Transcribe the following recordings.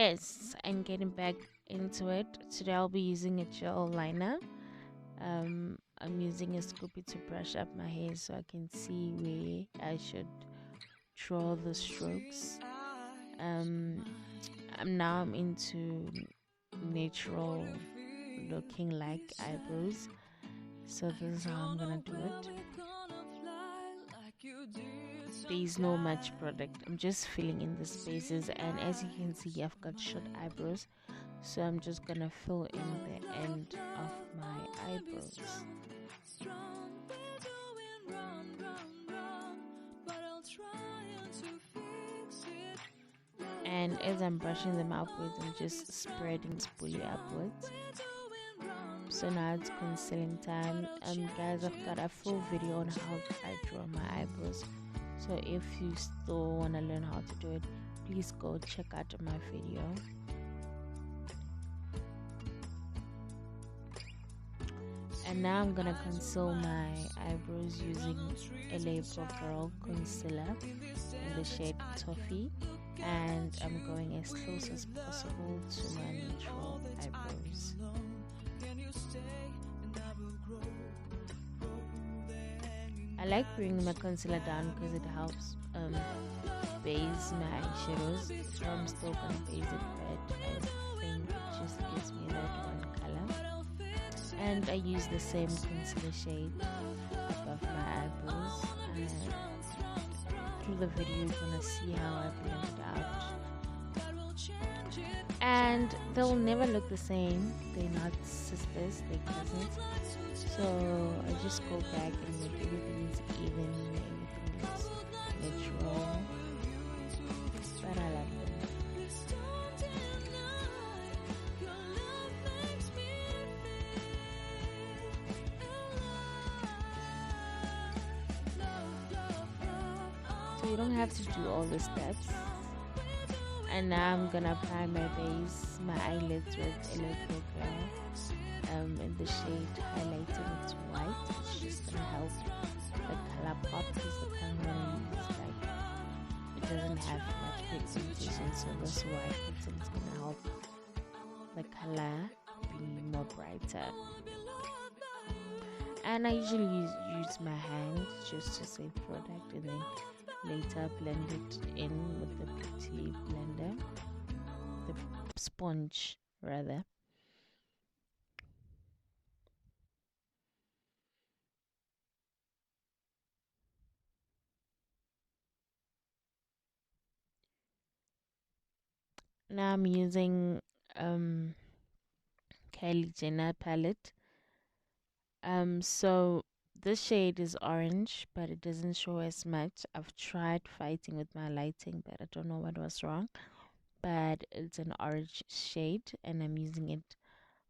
Yes, I'm getting back into it. Today I'll be using a gel liner. I'm using a scoopy to brush up my hair so I can see where I should draw the strokes. Um, I'm into natural looking like eyebrows, so this is how I'm gonna do it. There is no much product. I'm just filling in the spaces, and as you can see, I've got short eyebrows, so I'm just gonna fill in the end of my eyebrows. And as I'm brushing them upwards, I'm just spreading spoolie upwards. So now it's concealing time. Guys, I've got a full video on how I draw my eyebrows, so if you still want to learn how to do it, please go check out my video. And now I'm gonna conceal my eyebrows using LA Pro Girl concealer in the shade Toffee, and I'm going as close as possible to my natural eyebrows. I like bringing my concealer down because it helps base my eyeshadows. So I'm still gonna base it, but I think it just gives me that one color. And I use the same concealer shade above my eyebrows, and through the video you're gonna see how I blend it out. And they'll never look the same. They're not sisters, they're cousins. So I just go back and make everything is even, everything is natural. But I love them. So you don't have to do all the steps. And now I'm gonna apply my base, my eyelids with LA Pro Girl. In the shade Highlighting, it's white. It's just gonna help the color pop because the color I'm gonna use, like, it doesn't have much pigmentation, so this white pencil is gonna help the color be more brighter. And I usually use my hand just to save product, and then later blend it in with the beauty blender, the sponge rather. Now I'm using Kylie Jenner palette. So this shade is orange, but it doesn't show as much. I've tried fighting with my lighting, but I don't know what was wrong. But it's an orange shade, and I'm using it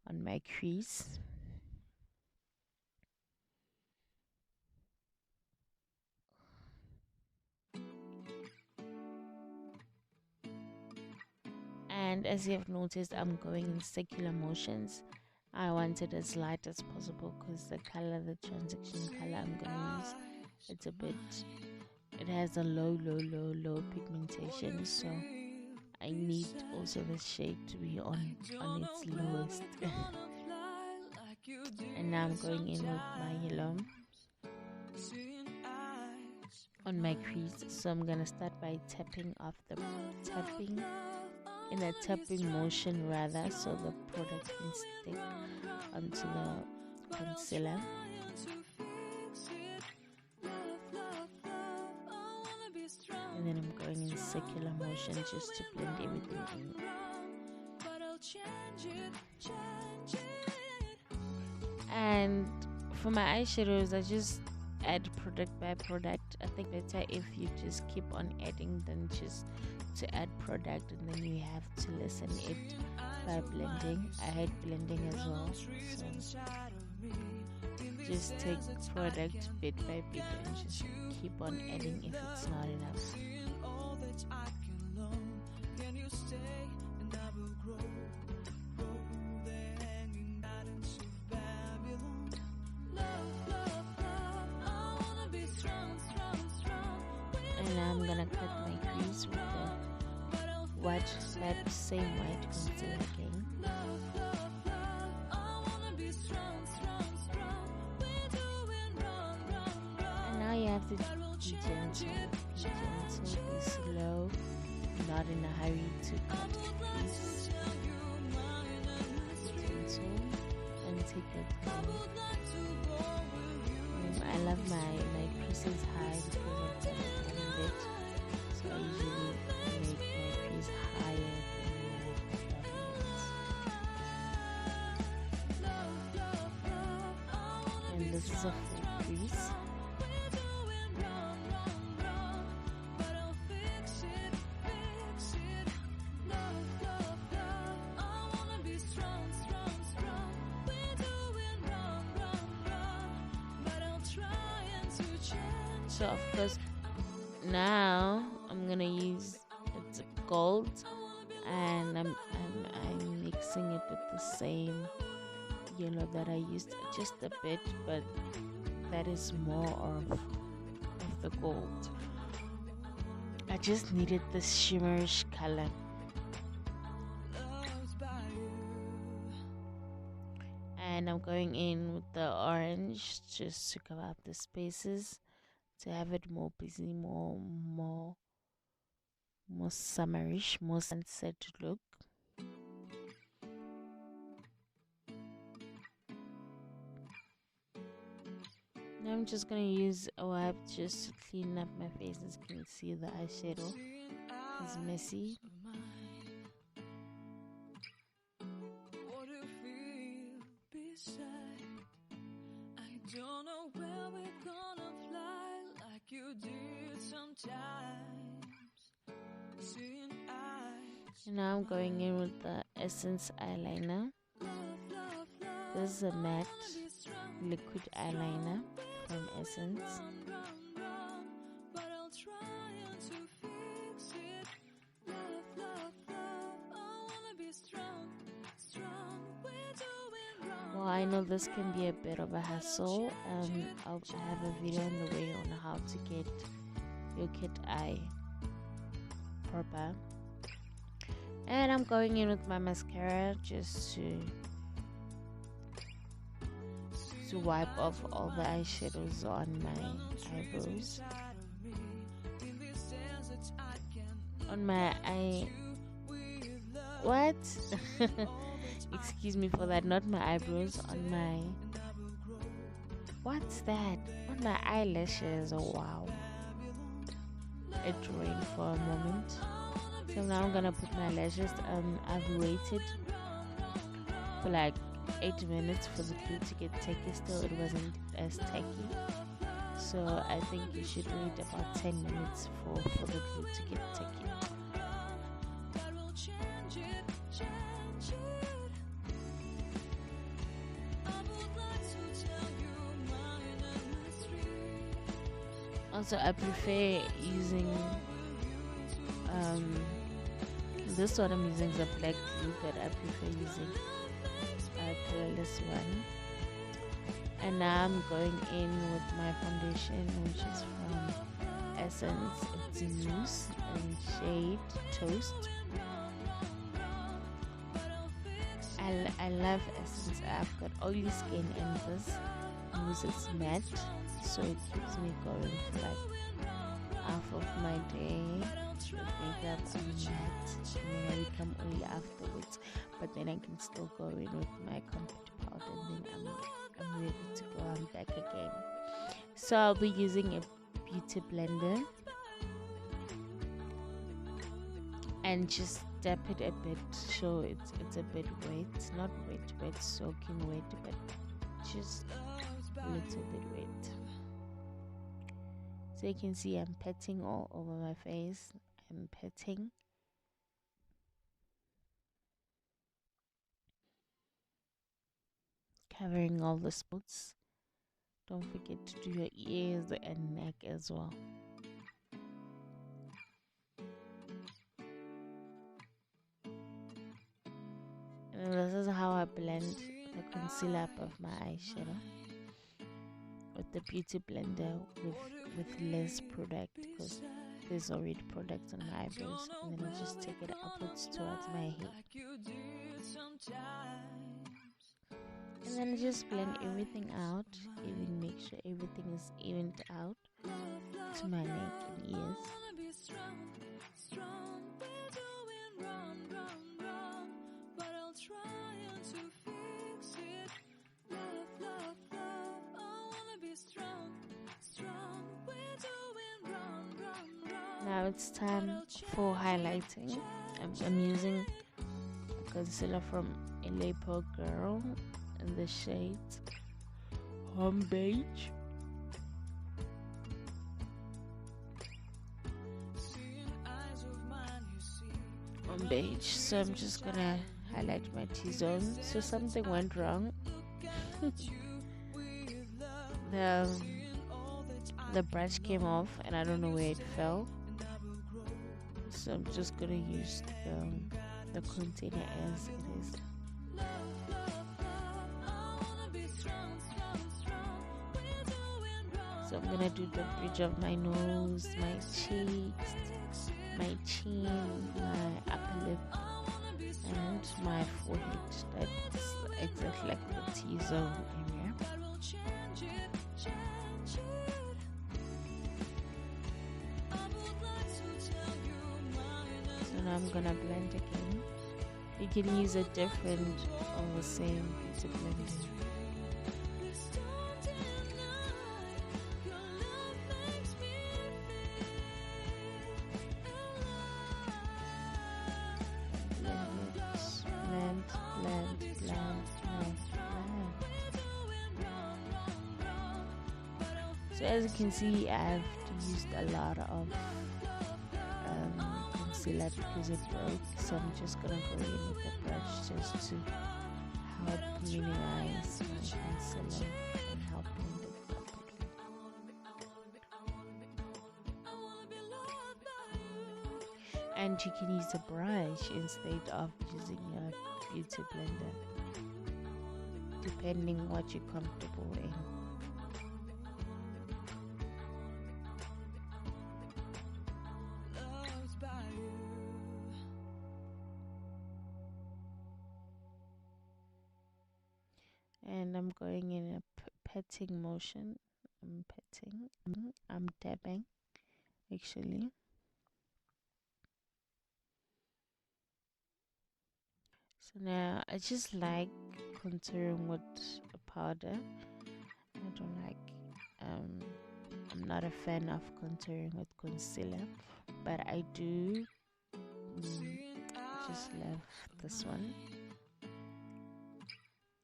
on my crease. And as you have noticed, I'm going in circular motions. I want it as light as possible because the color, the transition color I'm gonna use, it has a low pigmentation, so I need also the shade to be on its lowest. And now I'm going in with my yellow on my crease. So I'm gonna start by tapping in a tapping motion rather, so the product can stick onto the concealer. And then I'm going in circular motion just to blend everything in. And for my eyeshadows, I just add product by product. I think better if you just keep on adding than just to add product and then you have to lessen it by blending. I hate blending as well, so just take product bit by bit and just keep on adding if it's not enough. And now I'm gonna cut my crease that same white concealer again. And now you have to be gentle, be slow, not in a hurry to cut a piece. Gentle and take your time. I love my creases high because of the bit, so I usually make my crease higher than and this is a full crease. So of course now I'm gonna use it's gold, and I'm mixing it with the same yellow that I used, just a bit, but that is more of the gold. I just needed this shimmerish color. And I'm going in with the orange just to cover up the spaces, to have it more busy, more summerish, more sunset look. Now I'm just gonna use a wipe just to clean up my face. As you can see, the eyeshadow is messy. And now I'm going in with the Essence eyeliner. This is a matte liquid eyeliner from Essence. Well, I know this can be a bit of a hassle. I'll have a video on the way on how to get your kit eye proper. And I'm going in with my mascara just to wipe off all the eyeshadows on my eyebrows. On my eye... What? Excuse me for that. Not my eyebrows. On my... What's that? On my eyelashes. Oh, wow. It rained for a moment. So now I'm gonna put my lashes. I've waited for like 8 minutes for the glue to get tacky. Still, it wasn't as tacky. So I think you should wait about 10 minutes for the glue to get tacky. Also, I prefer using this one I'm using is a black glue, but I prefer using a colorless one. And now I'm going in with my foundation, which is from Essence. It's Mousse and shade Toast. I love Essence. I've got oily skin, and this mousse is matte, so it keeps me going for like half of my day. With makeup and matte, and then I become oily afterwards, but then I can still go in with my compact powder, and then I'm ready to go. I'm back again. So I'll be using a beauty blender and just dab it a bit, so it's a bit wet, not wet, soaking wet, but just a little bit wet. So you can see I'm patting all over my face. I'm patting. Covering all the spots. Don't forget to do your ears and neck as well. And this is how I blend the concealer up of my eyeshadow with the beauty blender with less product, because there's already product on my eyebrows, and then I just take it upwards towards my head, and then just blend everything out, even make sure everything is evened out to my neck and ears. Now it's time for highlighting. I'm using concealer from Alepo Girl in the shade Beige. Beige. So I'm just gonna highlight my T-zone. So something went wrong. The brush came off and I don't know where it fell. So I'm just gonna use the container as it is. So I'm gonna do the bridge of my nose, my cheeks, my chin, my upper lip, and my forehead. That's exactly like the T-zone area. So now I'm gonna blend again. You can use a different or the same to blend it. So as you can see, I've used a lot of concealer because it broke. So I'm just gonna go in with the brush just to help minimize my concealer and help blend it properly. And you can use a brush instead of using your beauty blender, depending what you're comfortable in. And I'm going in a petting motion. I'm dabbing actually. So now I just like contouring with a powder. I don't like I'm not a fan of contouring with concealer, but I do just love this one.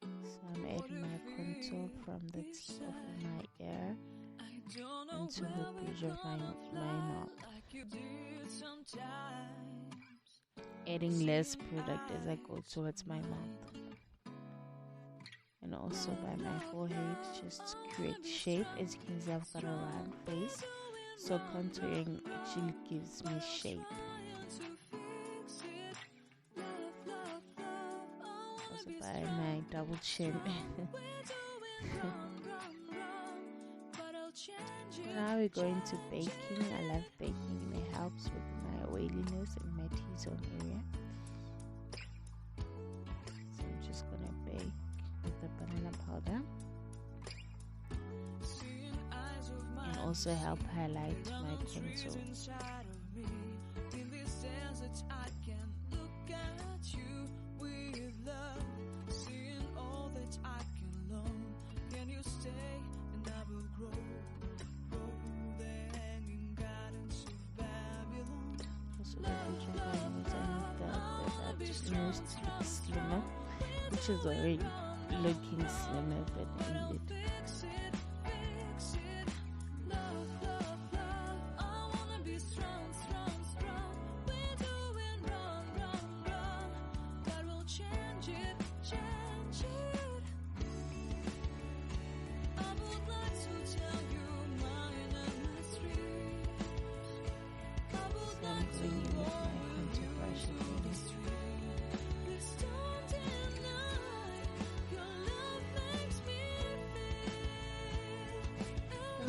So I'm adding my contour from the tip of my ear into the bridge of my mouth. Adding less product as I go towards my mouth. And also by my forehead, just to create shape. As you can see, I've got a round face, so contouring actually gives me shape. Also by my double chin. Now we're going to baking. I love baking and it helps with my oiliness in my T-zone area. So I'm just gonna bake with the banana powder and also help highlight my contour. Nose to look slimmer, which is already looking slimmer, but needed.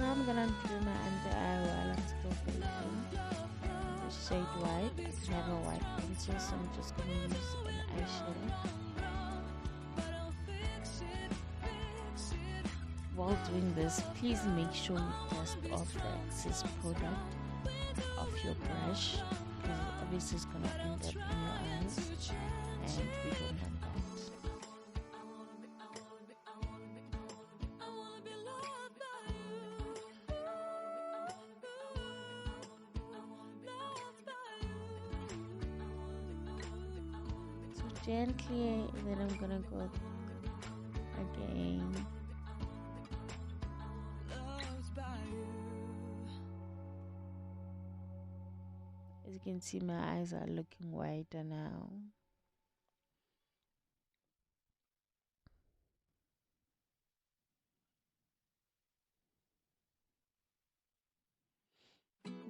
I'm gonna do my under eye while I'm still baking. shade white. I have a white pencil, so I'm just gonna use an eyeshadow. While doing this, please make sure you dust off the excess product off your brush, because obviously it's gonna end up in your eyes, and we don't want that. So gently, and then I'm gonna go again. As you can see, my eyes are looking whiter now.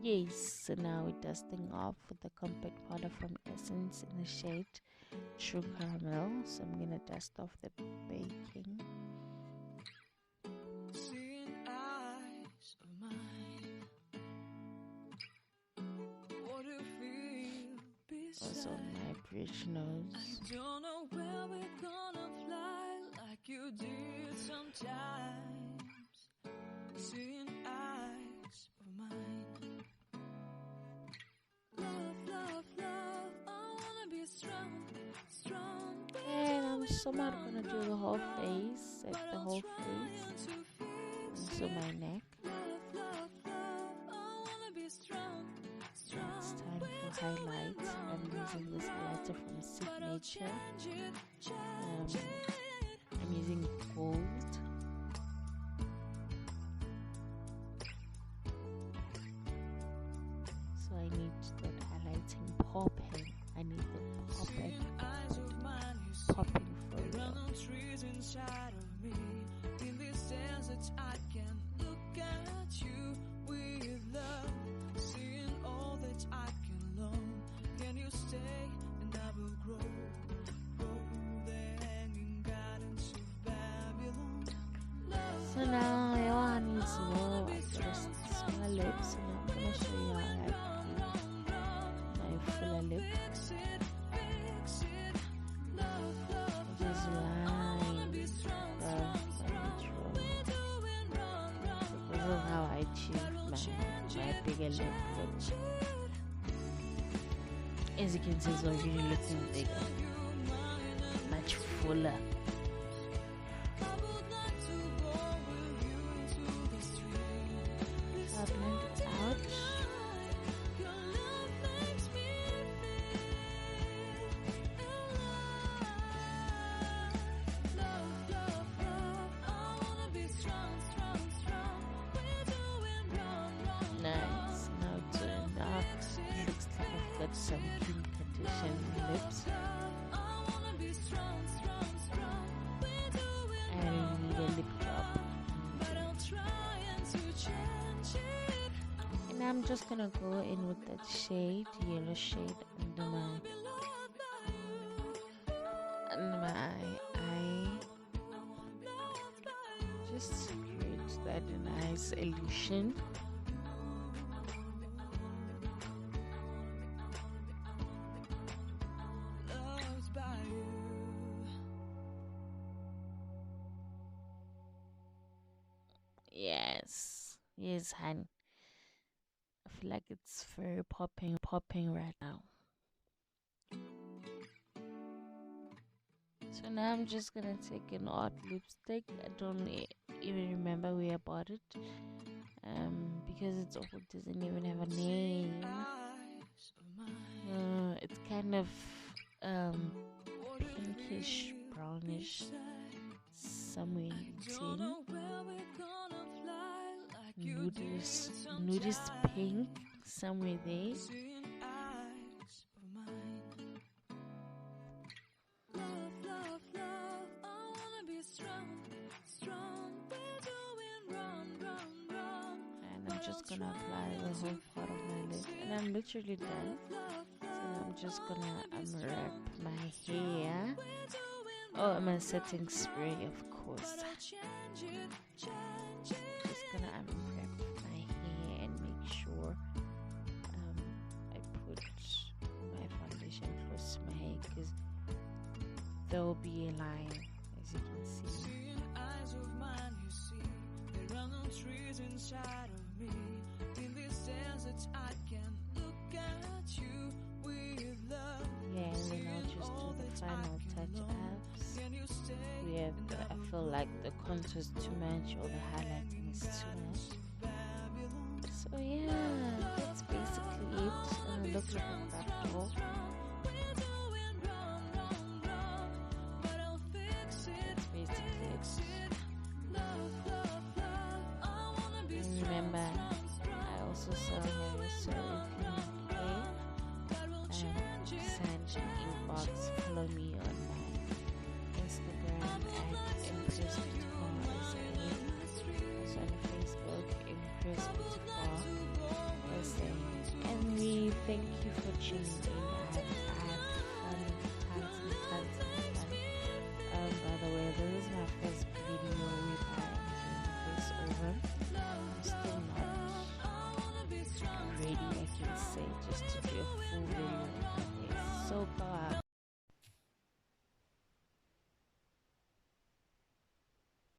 Yes, so now we're dusting off with the compact powder from Essence in the shade True Caramel. So I'm gonna dust off the baking. Also my bridge nose. I don't know where we're gonna fly like you did sometimes. Seeing eyes of mine. Love, love, love, I wanna be strong, strong. And I'm somewhat gonna do the whole face, like the whole face. And so my neck. It's time for highlights. I'm using this highlighter from Signature. I'm using gold. So I need that highlighting popping. I need the popping for real. In this desert, I can look at you with love. Seeing all that I can learn. Can you stay and I will grow? The hanging gardens of Babylon. So now your one needs more. I just my lips, and I'm gonna show you how I do my fuller lip. Just line this is how I achieve my bigger lip look. As you can see, it's already looking bigger, much fuller. I'll blend it out. Nice. Now it turned out. It looks like I've got some clean condition lips. I really need a lip drop. And I'm just gonna go in with that shade, yellow shade under my eye. Just to create that nice illusion. Yes, honey. I feel like it's very popping right now. So now I'm just gonna take an odd lipstick. I don't even remember where I bought it. Because it doesn't even have a name. It's kind of pinkish, brownish, somewhere in between. Nudist pink, somewhere there. And I'm just gonna apply the whole part of my lip, and I'm literally done. So I'm just gonna unwrap my hair. Oh, I'm a setting spray, of course. Just gonna unwrap my hair and make sure I put there will be a line, as you can see. Eyes of mine, you see, there are no trees inside of me. In this desert, I can look at you with love. Yeah, and then I'll just do the final touch-ups. We have I feel like the contour's too much or the highlighting is too much. So yeah, that's basically it. It looks like a craft off. That's basically it. And remember, I also sell hair, so if you need hair, send an inbox. Follow me on my Instagram at Impress24. Also on Facebook, Impress24. And we thank you for tuning in. I had tons and tons of fun. By the way, this is my first video with voiceover. I'm still not ready, I can say, just to do a full video.